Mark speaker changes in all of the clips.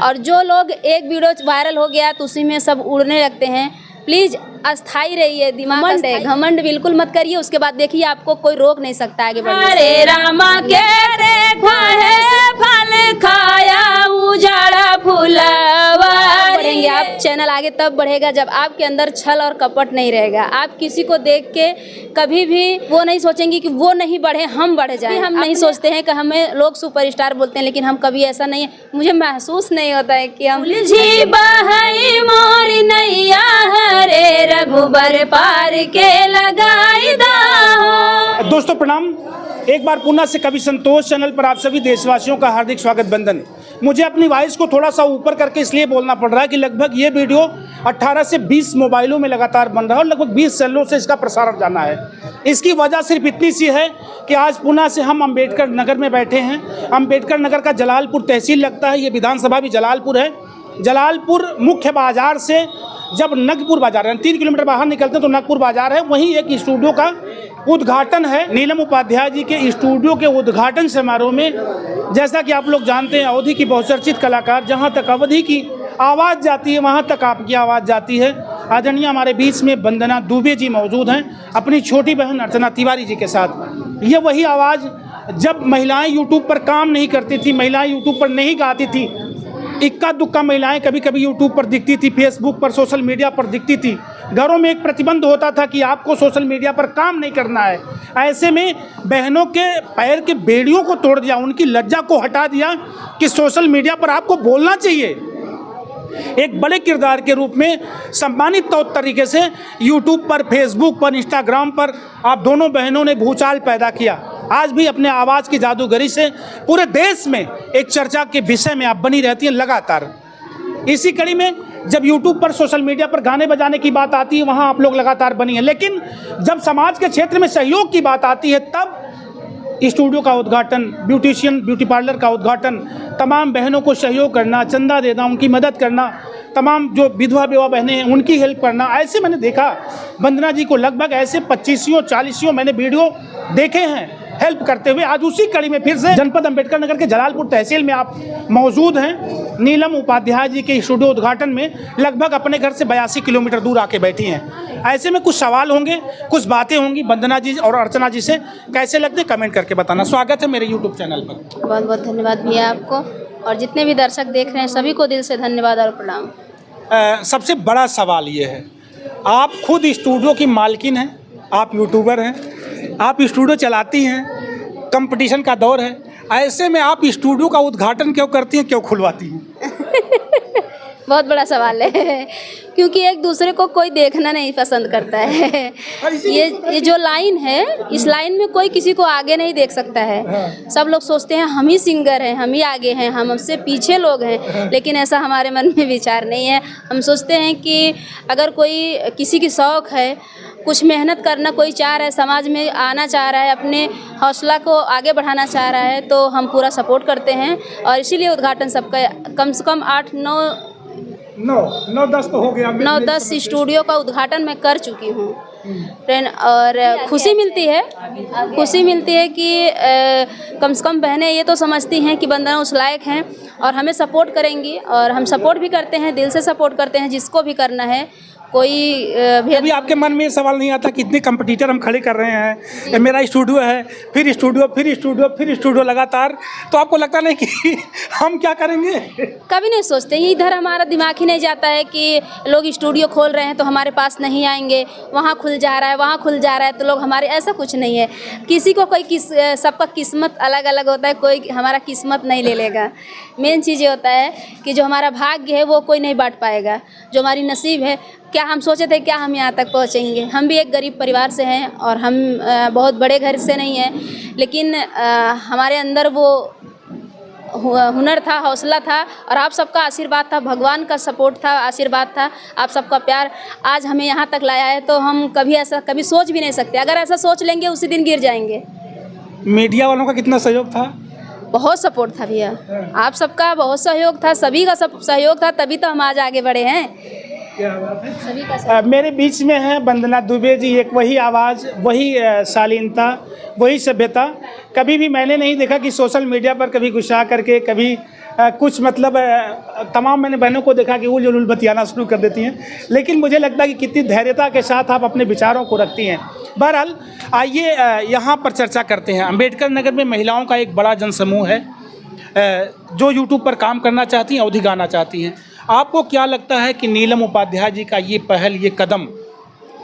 Speaker 1: और जो लोग एक वीडियो वायरल हो गया तो उसी में सब उड़ने लगते हैं। प्लीज़ अस्थाई रहिए, दिमाग से घमंड बिल्कुल मत करिए। उसके बाद देखिए आपको कोई रोक नहीं सकता आगे बढ़ने से।
Speaker 2: हरे रामा के रेखा है फल खाया उजाड़ा फुलवा
Speaker 1: बढ़ेंगे आप, चैनल आगे तब बढ़ेगा जब आपके अंदर छल और कपट नहीं रहेगा। आप किसी को देख के कभी भी वो नहीं सोचेंगे कि वो नहीं बढ़े हम बढ़ जाएं। हम नहीं सोचते हैं कि हमें लोग सुपरस्टार बोलते हैं, लेकिन हम कभी ऐसा नहीं है, मुझे महसूस नहीं होता है कि हम
Speaker 2: उलझी बहई मोर नैया हरे रघुबर पार के लगाई दा।
Speaker 3: दोस्तों प्रणाम, एक बार पुनः से कवि संतोष चैनल पर आप सभी देशवासियों का हार्दिक स्वागत बंदन। मुझे अपनी वॉइस को थोड़ा सा ऊपर करके इसलिए बोलना पड़ रहा है कि लगभग ये वीडियो 18 से 20 मोबाइलों में लगातार बन रहा है और लगभग 20 चैनलों से इसका प्रसारण जाना है। इसकी वजह सिर्फ इतनी सी है कि आज पुनः से हम अम्बेडकर नगर में बैठे हैं। अम्बेडकर नगर का जलालपुर तहसील लगता है, ये विधानसभा भी जलालपुर है। जलालपुर मुख्य बाजार से जब नगपुर बाजार है 3 किलोमीटर बाहर निकलते हैं तो नगपुर बाजार है, वहीं एक स्टूडियो का उद्घाटन है। नीलम उपाध्याय जी के स्टूडियो के उद्घाटन समारोह में, जैसा कि आप लोग जानते हैं, अवधि की बहुचर्चित कलाकार, जहां तक अवधि की आवाज़ जाती है वहां तक आपकी आवाज़ जाती है। आदरणीय हमारे बीच में वंदना दुबे जी मौजूद हैं अपनी छोटी बहन अर्चना तिवारी जी के साथ। ये वही आवाज़ जब महिलाएं यूट्यूब पर काम नहीं करती थी, महिलाएं यूट्यूब पर नहीं गाती थी, इक्का दुक्का महिलाएं कभी कभी यूट्यूब पर दिखती थी, फेसबुक पर, सोशल मीडिया पर दिखती थी। घरों में एक प्रतिबंध होता था कि आपको सोशल मीडिया पर काम नहीं करना है। ऐसे में बहनों के पैर के बेड़ियों को तोड़ दिया, उनकी लज्जा को हटा दिया कि सोशल मीडिया पर आपको बोलना चाहिए। एक बड़े किरदार के रूप में सम्मानित तौर तरीके से यूट्यूब पर, फेसबुक पर, इंस्टाग्राम पर आप दोनों बहनों ने भूचाल पैदा किया। आज भी अपने आवाज़ की जादूगरी से पूरे देश में एक चर्चा के विषय में आप बनी रहती हैं लगातार। इसी कड़ी में जब यूट्यूब पर, सोशल मीडिया पर गाने बजाने की बात आती है वहाँ आप लोग लगातार बनी हैं, लेकिन जब समाज के क्षेत्र में सहयोग की बात आती है तब स्टूडियो का उद्घाटन, ब्यूटिशियन, ब्यूटी पार्लर का उद्घाटन, तमाम बहनों को सहयोग करना, चंदा देना, उनकी मदद करना, तमाम जो विधवा बेवा बहनें हैं उनकी हेल्प करना, ऐसे मैंने देखा वंदना जी को लगभग ऐसे 25-40 मैंने वीडियो देखे हैं हेल्प करते हुए। आज उसी कड़ी में फिर से जनपद अम्बेडकर नगर के जलालपुर तहसील में आप मौजूद हैं। नीलम उपाध्याय जी के स्टूडियो उद्घाटन में लगभग अपने घर से 82 किलोमीटर दूर आके बैठी हैं। ऐसे में कुछ सवाल होंगे, कुछ बातें होंगी वंदना जी और अर्चना जी से। कैसे लगते कमेंट करके बताना। स्वागत है मेरे यूट्यूब चैनल पर।
Speaker 1: बहुत बहुत धन्यवाद भैया आपको, और जितने भी दर्शक देख रहे हैं सभी को दिल से धन्यवाद और प्रणाम।
Speaker 3: सबसे बड़ा सवाल ये है, आप खुद स्टूडियो की मालकिन हैं, आप यूट्यूबर हैं, आप स्टूडियो चलाती हैं, कंपटीशन का दौर है, ऐसे में आप स्टूडियो का उद्घाटन क्यों करती हैं, क्यों खुलवाती हैं?
Speaker 1: बहुत बड़ा सवाल है, क्योंकि एक दूसरे को कोई देखना नहीं पसंद करता है। ये जो लाइन है, इस लाइन में कोई किसी को आगे नहीं देख सकता है। सब लोग सोचते हैं हम ही सिंगर हैं, हम ही आगे हैं, हम हमसे पीछे लोग हैं, लेकिन ऐसा हमारे मन में विचार नहीं है। हम सोचते हैं कि अगर कोई किसी की शौक़ है, कुछ मेहनत करना कोई चाह रहा है, समाज में आना चाह रहा है, अपने हौसला को आगे बढ़ाना चाह रहा है, तो हम पूरा सपोर्ट करते हैं। और इसीलिए उद्घाटन सबका कम से कम
Speaker 3: 9-10 तो हो गया।
Speaker 1: 9-10 स्टूडियो का उद्घाटन मैं कर चुकी हूँ फ्रेंड, और खुशी मिलती है कि कम से कम बहनें ये तो समझती हैं कि वंदना उस लायक हैं और हमें सपोर्ट करेंगी, और हम सपोर्ट भी करते हैं, दिल से सपोर्ट करते हैं जिसको भी करना है। कोई भी
Speaker 3: अभी आपके मन में ये सवाल नहीं आता कि इतने कंपटीटर हम खड़े कर रहे हैं, मेरा स्टूडियो है, फिर स्टूडियो लगातार, तो आपको लगता नहीं कि हम क्या करेंगे?
Speaker 1: कभी नहीं सोचते, इधर हमारा दिमाग ही नहीं जाता है कि लोग स्टूडियो खोल रहे हैं तो हमारे पास नहीं आएंगे, वहाँ खुल जा रहा है, वहाँ खुल जा रहा है तो लोग हमारे, ऐसा कुछ नहीं है। किसी को कोई सबका किस्मत अलग अलग होता है, कोई हमारा किस्मत नहीं ले लेगा। मेन चीज़ ये होता है कि जो हमारा भाग्य है वो कोई नहीं बांट पाएगा, जो हमारी नसीब है। क्या हम सोचे थे क्या हम यहाँ तक पहुँचेंगे? हम भी एक गरीब परिवार से हैं और हम बहुत बड़े घर से नहीं हैं, लेकिन हमारे अंदर वो हुनर था, हौसला था, और आप सबका आशीर्वाद था, भगवान का सपोर्ट था, आशीर्वाद था, आप सबका प्यार आज हमें यहाँ तक लाया है। तो हम कभी सोच भी नहीं सकते, अगर ऐसा सोच लेंगे उसी दिन गिर जाएंगे।
Speaker 3: मीडिया वालों का कितना सहयोग था?
Speaker 1: बहुत सपोर्ट था भैया, आप सबका बहुत सहयोग था, सभी का सब सहयोग था, तभी तो हम आज आगे बढ़े हैं।
Speaker 3: क्या बात है। सभी का मेरे बीच में है वंदना दुबे जी, एक वही आवाज़, वही शालीनता, वही सभ्यता। कभी भी मैंने नहीं देखा कि सोशल मीडिया पर कभी गुस्सा करके, कभी कुछ मतलब तमाम मैंने बहनों को देखा कि उल जुलूल बतियाना शुरू कर देती हैं, लेकिन मुझे लगता है कि कितनी धैर्यता के साथ आप अपने विचारों को रखती हैं। बहरहाल आइए यहाँ पर चर्चा करते हैं। अम्बेडकर नगर में महिलाओं का एक बड़ा जनसमूह है जो यूट्यूब पर काम करना चाहती हैं, अवधि गाना चाहती हैं। आपको क्या लगता है कि नीलम उपाध्याय जी का ये पहल, ये कदम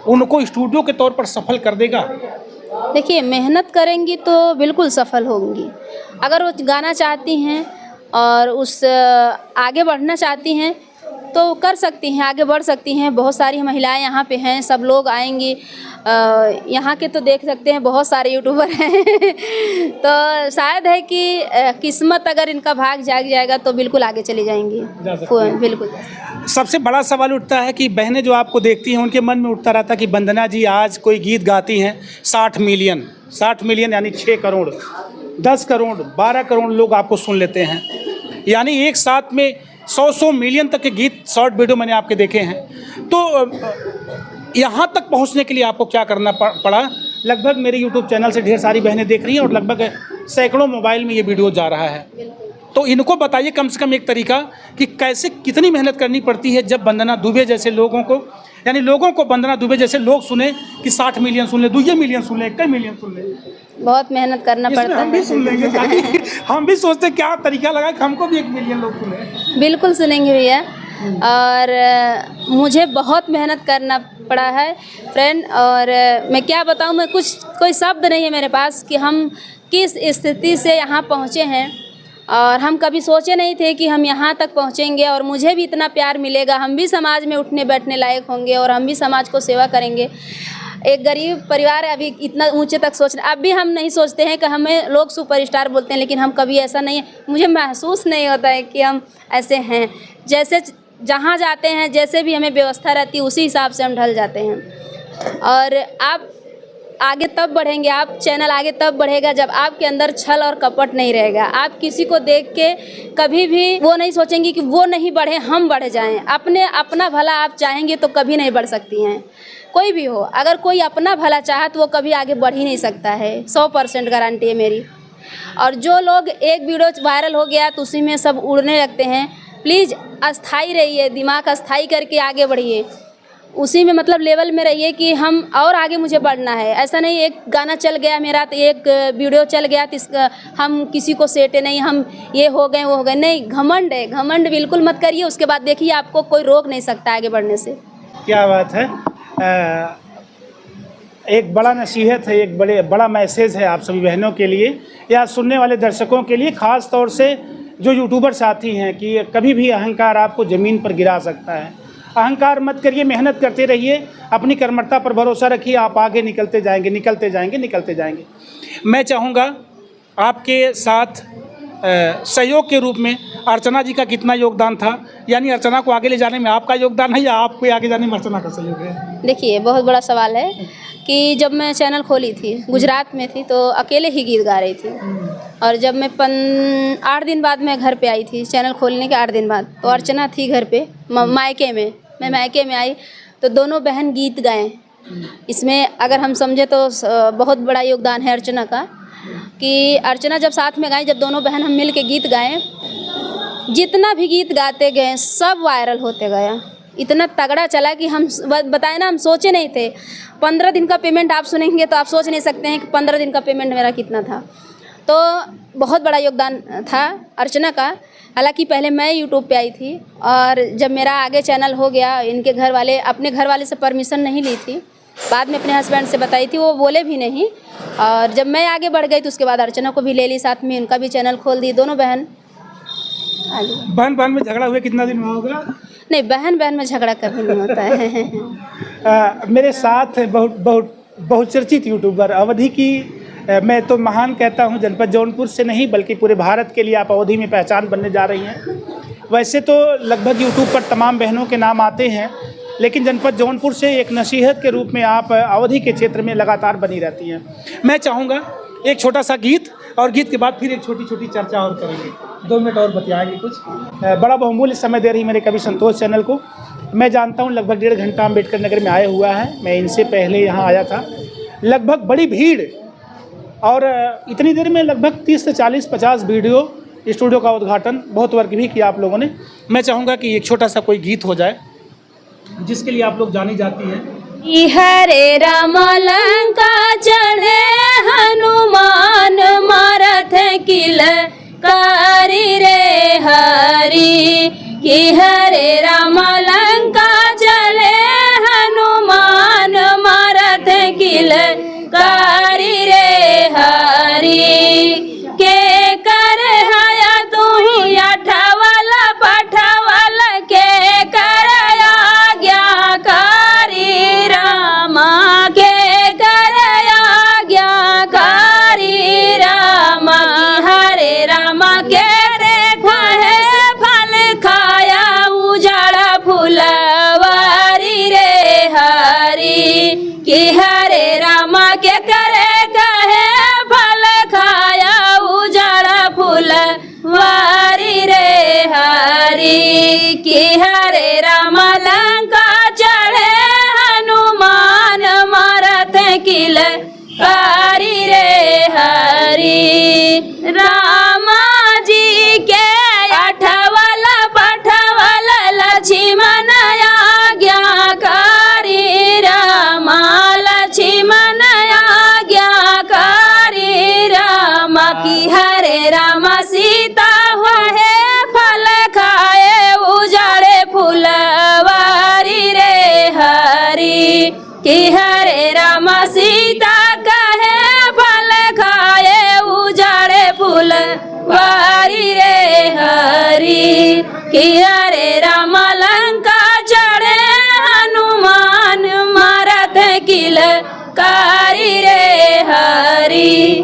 Speaker 3: उनको स्टूडियो के तौर पर सफल कर देगा?
Speaker 1: देखिए, मेहनत करेंगी तो बिल्कुल सफल होंगी। अगर वो गाना चाहती हैं और उस आगे बढ़ना चाहती हैं तो कर सकती हैं, आगे बढ़ सकती हैं। बहुत सारी महिलाएं यहाँ पे हैं, सब लोग आएंगी। यहाँ के तो देख सकते हैं बहुत सारे यूट्यूबर हैं तो शायद है कि किस्मत अगर इनका भाग जाग जाएगा तो बिल्कुल आगे चली जाएंगी, बिल्कुल।
Speaker 3: सबसे बड़ा सवाल उठता है कि बहनें जो आपको देखती हैं उनके मन में उठता रहता है कि वंदना जी आज कोई गीत गाती हैं, 60 मिलियन यानी 6 करोड़, 10 करोड़, 12 करोड़ लोग आपको सुन लेते हैं। यानी एक साथ में 100 मिलियन तक के गीत, शॉर्ट वीडियो मैंने आपके देखे हैं। तो यहाँ तक पहुँचने के लिए आपको क्या करना पड़ा? लगभग मेरे यूट्यूब चैनल से ढेर सारी बहनें देख रही हैं और लगभग सैकड़ों मोबाइल में ये वीडियो जा रहा है। तो इनको बताइए कम से कम एक तरीका कि कैसे, कितनी मेहनत करनी पड़ती है जब वंदना दुबे जैसे लोगों को, यानी लोगों को वंदना दुबे जैसे लोग सुने कि 60 मिलियन सुन ले, 2 मिलियन सुन ले, 1 मिलियन सुन ले।
Speaker 1: बहुत मेहनत करना पड़ता है।
Speaker 3: हम भी सुन लेंगे ताकि हम भी सोचते क्या तरीका लगा कि हमको भी 1 मिलियन लोग सुने।
Speaker 1: बिल्कुल सुनेंगे भैया। और मुझे बहुत मेहनत करना पड़ा है फ्रेंड, और मैं क्या बताऊं, मैं कोई शब्द नहीं है मेरे पास कि हम किस स्थिति से यहाँ पहुँचे हैं। और हम कभी सोचे नहीं थे कि हम यहाँ तक पहुँचेंगे और मुझे भी इतना प्यार मिलेगा, हम भी समाज में उठने बैठने लायक होंगे और हम भी समाज को सेवा करेंगे। एक गरीब परिवार है, अभी इतना ऊंचे तक सोच रहे। अब भी हम नहीं सोचते हैं कि हमें लोग सुपरस्टार बोलते हैं, लेकिन हम कभी ऐसा नहीं है, मुझे महसूस नहीं होता है कि हम ऐसे हैं। जैसे जहाँ जाते हैं, जैसे भी हमें व्यवस्था रहती है उसी हिसाब से हम ढल जाते हैं। और आप आगे तब बढ़ेंगे, आप चैनल आगे तब बढ़ेगा जब आपके अंदर छल और कपट नहीं रहेगा। आप किसी को देख के कभी भी वो नहीं सोचेंगे कि वो नहीं बढ़े, हम बढ़ जाएं। अपना भला आप चाहेंगे तो कभी नहीं बढ़ सकती हैं। कोई भी हो, अगर कोई अपना भला चाहे तो वो कभी आगे बढ़ ही नहीं सकता है, 100% गारंटी है मेरी। और जो लोग एक वीडियो वायरल हो गया तो उसी में सब उड़ने लगते हैं, प्लीज़ अस्थाई रहिए, दिमाग अस्थाई करके आगे बढ़िए, उसी में मतलब लेवल में रहिए कि हम और आगे मुझे बढ़ना है। ऐसा नहीं एक गाना चल गया मेरा तो एक वीडियो चल गया तो हम किसी को सेटे नहीं, हम ये हो गए वो हो गए, नहीं। घमंड है, घमंड बिल्कुल मत करिए। उसके बाद देखिए आपको कोई रोक नहीं सकता आगे बढ़ने से।
Speaker 3: क्या बात है। एक बड़ा नसीहत है, एक बड़ा मैसेज है आप सभी बहनों के लिए या सुनने वाले दर्शकों के लिए, ख़ास तौर से जो यूट्यूबर साथी हैं कि कभी भी अहंकार आपको ज़मीन पर गिरा सकता है। अहंकार मत करिए, मेहनत करते रहिए, अपनी कर्मठता पर भरोसा रखिए, आप आगे निकलते जाएंगे। मैं चाहूँगा आपके साथ सहयोग के रूप में अर्चना जी का कितना योगदान था, यानी अर्चना को आगे ले जाने में आपका योगदान है या आपको आगे जाने में अर्चना का सहयोग है?
Speaker 1: देखिए, बहुत बड़ा सवाल है कि जब मैं चैनल खोली थी, गुजरात में थी, तो अकेले ही गीत गा रही थी। और जब मैं 8 दिन बाद मैं घर पे आई थी, चैनल खोलने के 8 दिन बाद, तो अर्चना थी घर पे मायके में। मैं मायके में आई तो दोनों बहन गीत गाएं। इसमें अगर हम समझे तो बहुत बड़ा योगदान है अर्चना का, कि अर्चना जब साथ में गाएं, जब दोनों बहन हम मिल के गीत गाएं, जितना भी गीत गाते गए सब वायरल होते गया। इतना तगड़ा चला कि हम बताए ना, हम सोचे नहीं थे। 15 दिन का पेमेंट आप सुनेंगे तो आप सोच नहीं सकते हैं कि 15 दिन का पेमेंट मेरा कितना था। तो बहुत बड़ा योगदान था अर्चना का। हालांकि पहले मैं यूट्यूब पे आई थी और जब मेरा आगे चैनल हो गया, इनके घर वाले, अपने घर वाले से परमिशन नहीं ली थी, बाद में अपने हस्बैंड से बताई थी, वो बोले भी नहीं। और जब मैं आगे बढ़ गई तो उसके बाद अर्चना को भी ले ली साथ में, उनका भी चैनल खोल दी, दोनों बहन आगे।
Speaker 3: बहन में झगड़ा हुए कितना दिन होगा?
Speaker 1: नहीं, बहन में झगड़ा कभी नहीं होता है।
Speaker 3: मेरे साथ बहुचर्चित यूट्यूबर अवधि की, मैं तो महान कहता हूं, जनपद जौनपुर से नहीं बल्कि पूरे भारत के लिए आप अवधि में पहचान बनने जा रही हैं। वैसे तो लगभग यूट्यूब पर तमाम बहनों के नाम आते हैं, लेकिन जनपद जौनपुर से एक नसीहत के रूप में आप अवधि के क्षेत्र में लगातार बनी रहती हैं। मैं चाहूँगा एक छोटा सा गीत, और गीत के बाद फिर एक छोटी छोटी चर्चा और करेंगे, 2 मिनट और बतियाएंगे कुछ। बड़ा बहुमूल्य समय दे रही मेरे कवि संतोष चैनल को। मैं जानता हूँ लगभग 1.5 घंटा अम्बेडकर नगर में आया हुआ है। मैं इनसे पहले यहाँ आया था, लगभग बड़ी भीड़, और इतनी देर में लगभग 30 से 40-50 वीडियो स्टूडियो का उद्घाटन बहुत वर्क भी किया आप लोगों ने। मैं चाहूँगा कि एक छोटा सा कोई गीत हो जाए जिसके लिए आप लोग जानी जाती हैं।
Speaker 2: हरे राम लंका चढ़े हनुमान मारथ किल कारी रे हरि कि हरे राम लंका चढ़े हनुमान मारथ किल कारी रे हरि के कर हया तू ही अठावला पठावला के कर आज्ञाकारी रामा के कर आज्ञाकारी रामा हरे रामा के रेखा है फल खाया उजाड़ा फुलवारी रे हरि कि हरे रामा के करे कहे फल खाया उजाड़ा फुलवारी रे हरि कि हरे राम लंका चढ़े हनुमान मारथ किल कारी रे हरि रामा जी के अठवला पठवला लक्ष्मण आज्ञाकारी रामा लक्ष्मण आज्ञाकारी रामा कि हरे रामा सीता है फल खाए उजाड़े फुलवारी रे हरि कि हरे रामा सीता कहे फल खाए उजाड़े फुलवारी रे हरि कि हरे राम लंका चढ़े हनुमान मारथ किल कारी रे हरि।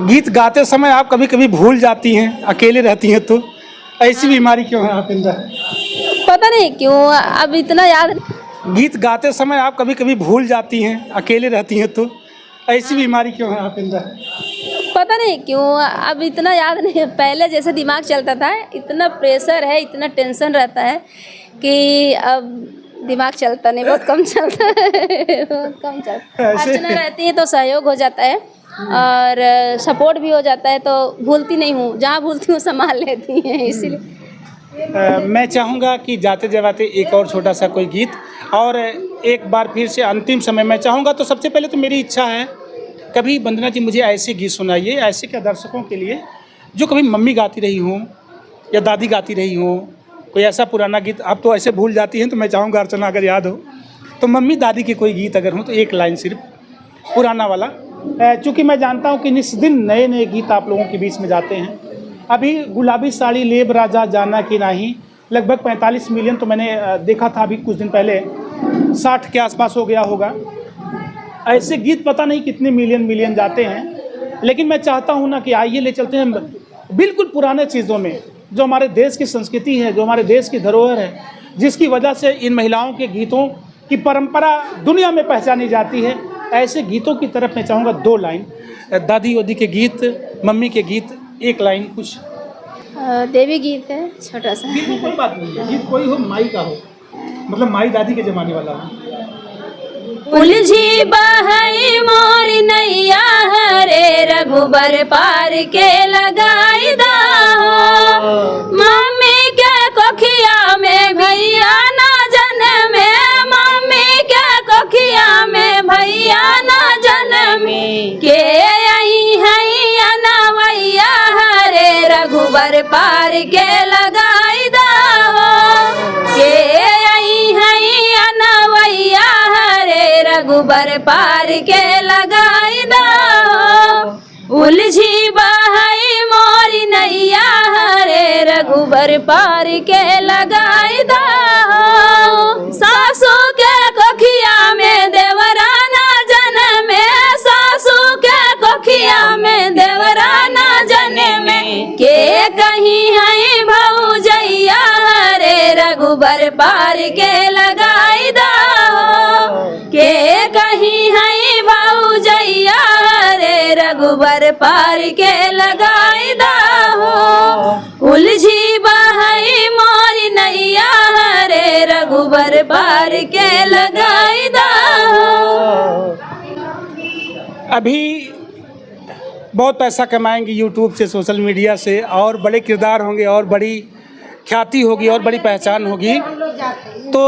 Speaker 3: गीत गाते समय आप कभी कभी भूल जाती हैं, अकेले रहती हैं, तो ऐसी बीमारी क्यों है आप अंदर?
Speaker 1: पता नहीं क्यों अब इतना याद।
Speaker 3: गीत गाते समय आप कभी कभी भूल जाती हैं, अकेले रहती हैं, तो ऐसी बीमारी क्यों है आप अंदर?
Speaker 1: पता नहीं क्यों अब इतना याद नहीं। पहले जैसे दिमाग चलता था, इतना प्रेशर है, इतना टेंशन रहता है कि अब दिमाग चलता नहीं, बहुत कम चलता है, बहुत कम चलता है। अर्चना रहती है तो सहयोग हो जाता है और सपोर्ट भी हो जाता है, तो भूलती नहीं हूँ, जहाँ भूलती हूँ संभाल लेती हैं, इसीलिए।
Speaker 3: मैं चाहूँगा कि जाते जाते एक और छोटा सा कोई गीत, और एक बार फिर से अंतिम समय मैं चाहूँगा। तो सबसे पहले तो मेरी इच्छा है कभी वंदना जी मुझे ऐसे गीत सुनाइए, ऐसे क्या दर्शकों के लिए जो कभी मम्मी गाती रही हों या दादी गाती रही हों, कोई ऐसा पुराना गीत। आप तो ऐसे भूल जाती हैं, तो मैं चाहूँगा अर्चना अगर याद हो तो मम्मी दादी के कोई गीत अगर हो तो एक लाइन सिर्फ पुराना वाला, चूँकि मैं जानता हूँ कि निस्दिन नए नए गीत आप लोगों के बीच में जाते हैं। अभी गुलाबी साड़ी लेब राजा जाना कि नहीं लगभग 45 मिलियन तो मैंने देखा था अभी कुछ दिन पहले, 60 के आसपास हो गया होगा। ऐसे गीत पता नहीं कितने मिलियन जाते हैं, लेकिन मैं चाहता हूं ना कि आइए ले चलते हैं बिल्कुल पुराने चीज़ों में, जो हमारे देश की संस्कृति है, जो हमारे देश की धरोहर है, जिसकी वजह से इन महिलाओं के गीतों की परंपरा दुनिया में पहचानी जाती है। ऐसे गीतों की तरफ मैं चाहूँगा 2 लाइन, दादी वादी के गीत, मम्मी के गीत, 1 लाइन कुछ।
Speaker 1: देवी गीत है छोटा सा।
Speaker 3: गीत में कोई बात नहीं है, गीत कोई हो, माई का हो, मतलब माई दादी के ज़माने वाला हो।
Speaker 2: उलझी बहई मोर नैया हरे रघुबर पार के लगाई दा मम्मी के कोखिया में भैया ना जन्मे, मम्मी के कोखिया में भैया ना जन्मे के यही है अनवैया हरे रघुबर पार के लगाई दा के यही है अनवैया हरे रघुबर पार के लगाई दा उलझी बहई मोरी नैया हरे रघुबर पार के लगाई दा सासू के कोखिया में देवराना जन्मे, सासू के कोखिया में देवराना जन्मे के कहीं है भौजैया हरे रघुबर पार के लगाई दा के कहीं है भौजैया हरे रघुबर पार के लगाई दा उलझी बहई मोरी नैया हरे रघुबर पार के लगाई दा।
Speaker 3: अभी बहुत पैसा कमाएंगी यूट्यूब से, सोशल मीडिया से, और बड़े किरदार होंगे और बड़ी ख्याति होगी और बड़ी पहचान होगी। तो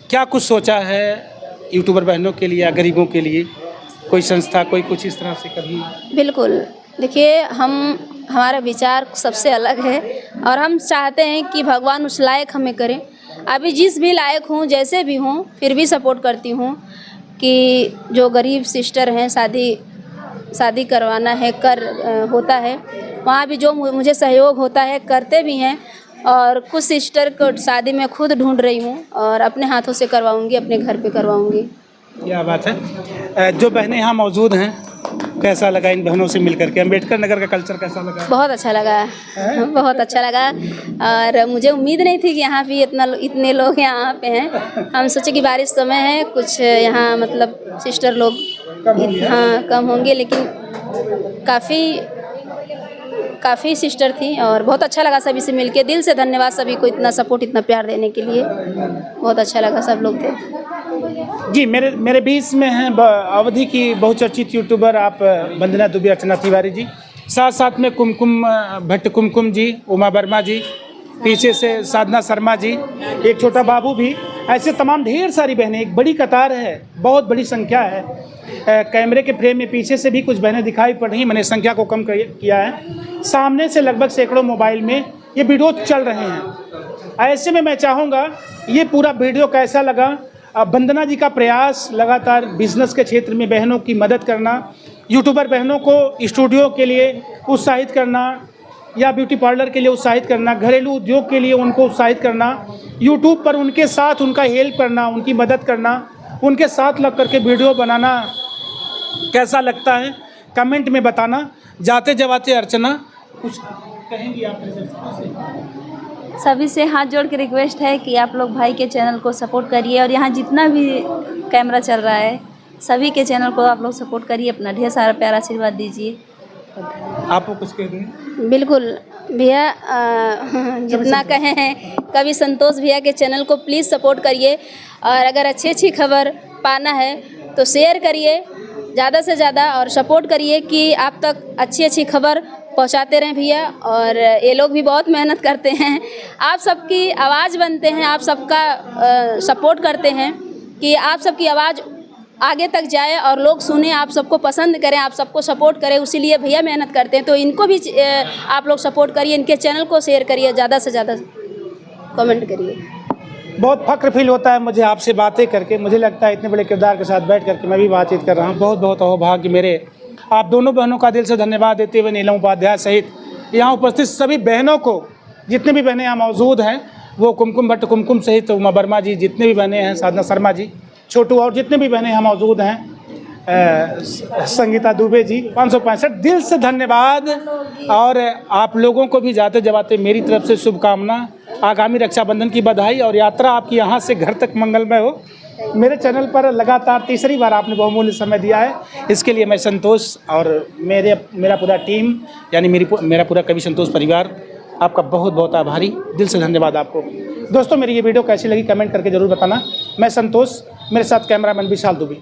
Speaker 3: क्या कुछ सोचा है यूट्यूबर बहनों के लिए या गरीबों के लिए, कोई संस्था, कोई कुछ इस तरह से कभी?
Speaker 1: बिल्कुल, देखिए हमारा विचार सबसे अलग है और हम चाहते हैं कि भगवान उस लायक हमें करें। अभी जिस भी लायक हूँ, जैसे भी हूँ, फिर भी सपोर्ट करती हूँ कि जो गरीब सिस्टर हैं, शादी करवाना है होता है, वहाँ भी जो मुझे सहयोग होता है करते भी हैं। और कुछ सिस्टर को शादी में खुद ढूंढ रही हूँ और अपने हाथों से करवाऊँगी, अपने घर पे करवाऊँगी।
Speaker 3: क्या बात है। जो बहनें यहाँ मौजूद हैं, कैसा लगा इन बहनों से मिलकर के? अम्बेडकर नगर का कल्चर कैसा लगा?
Speaker 1: बहुत अच्छा लगा, बहुत अच्छा लगा। और मुझे उम्मीद नहीं थी कि यहाँ भी इतने लोग यहाँ पे हैं। हम सोचे कि बारिश समय है, कुछ यहाँ मतलब सिस्टर लोग हाँ कम होंगे, लेकिन काफ़ी सिस्टर थी और बहुत अच्छा लगा सभी से मिलके। दिल से धन्यवाद सभी को इतना सपोर्ट, इतना प्यार देने के लिए। बहुत अच्छा लगा, सब लोग थे।
Speaker 3: जी, मेरे बीच में हैं अवधि की बहुचर्चित यूट्यूबर आप वंदना दुबे, अर्चना तिवारी जी, साथ में कुमकुम भट्ट कुमकुम जी, उमा वर्मा जी, पीछे से साधना शर्मा जी, एक छोटा बाबू भी, ऐसे तमाम ढेर सारी बहनें, एक बड़ी कतार है, बहुत बड़ी संख्या है। कैमरे के फ्रेम में पीछे से भी कुछ बहनें दिखाई पड़ रही, मैंने संख्या को कम किया है। सामने से लगभग सैकड़ों मोबाइल में ये वीडियो चल रहे हैं। ऐसे में मैं चाहूँगा ये पूरा वीडियो कैसा लगा। वंदना जी का प्रयास लगातार बिजनेस के क्षेत्र में बहनों की मदद करना, यूट्यूबर बहनों को स्टूडियो के लिए उत्साहित करना या ब्यूटी पार्लर के लिए उत्साहित करना, घरेलू उद्योग के लिए उनको उत्साहित करना, यूट्यूब पर उनके साथ उनका हेल्प करना, उनकी मदद करना, उनके साथ लग करके वीडियो बनाना कैसा लगता है कमेंट में बताना। जाते जाते अर्चना कुछ कहेंगी आप?
Speaker 2: सभी से हाथ जोड़ के रिक्वेस्ट है कि आप लोग भाई के चैनल को सपोर्ट करिए और यहाँ जितना भी कैमरा चल रहा है सभी के चैनल को आप लोग सपोर्ट करिए, अपना ढेर सारा प्यारा आशीर्वाद दीजिए।
Speaker 3: आपको कुछ कह दें?
Speaker 1: बिल्कुल भैया, जितना कहे हैं, कभी संतोष भैया के चैनल को प्लीज़ सपोर्ट करिए और अगर अच्छी खबर पाना है तो शेयर करिए ज़्यादा से ज़्यादा और सपोर्ट करिए कि आप तक अच्छी खबर पहुंचाते रहें भैया। और ये लोग भी बहुत मेहनत करते हैं, आप सबकी आवाज़ बनते हैं, आप सबका सपोर्ट करते हैं कि आप सबकी आवाज़ आगे तक जाए और लोग सुने, आप सबको पसंद करें, आप सबको सपोर्ट करें। उसीलिए भैया मेहनत करते हैं, तो इनको भी आप लोग सपोर्ट करिए, इनके चैनल को शेयर करिए, ज़्यादा से ज़्यादा कमेंट करिए।
Speaker 3: बहुत फख्र फील होता है मुझे आपसे बातें करके। मुझे लगता है इतने बड़े किरदार के साथ बैठ करके मैं भी बातचीत कर रहा हूँ। बहुत बहुत अहोभाग्य मेरे। आप दोनों बहनों का दिल से धन्यवाद देते हुए नीलम उपाध्याय सहित यहाँ उपस्थित सभी बहनों को, जितने भी बहनें यहाँ मौजूद हैं, वो कुमकुम भट्ट कुमकुम सहित उमा वर्मा जी, जितने भी बहनें हैं, साधना शर्मा जी, छोटू, और जितने भी बहनें यहाँ मौजूद हैं, संगीता दुबे जी, 565, दिल से धन्यवाद। और आप लोगों को भी जाते जाते मेरी तरफ से शुभकामना, आगामी रक्षाबंधन की बधाई और यात्रा आपकी यहाँ से घर तक मंगलमय हो। मेरे चैनल पर लगातार तीसरी बार आपने बहुमूल्य समय दिया है, इसके लिए मैं संतोष और मेरा पूरा टीम यानी मेरा पूरा कवि संतोष परिवार आपका बहुत बहुत आभारी। दिल से धन्यवाद आपको। दोस्तों, मेरी ये वीडियो कैसी लगी कमेंट करके ज़रूर बताना। मैं संतोष, मेरे साथ कैमरामैन विशाल दुबे।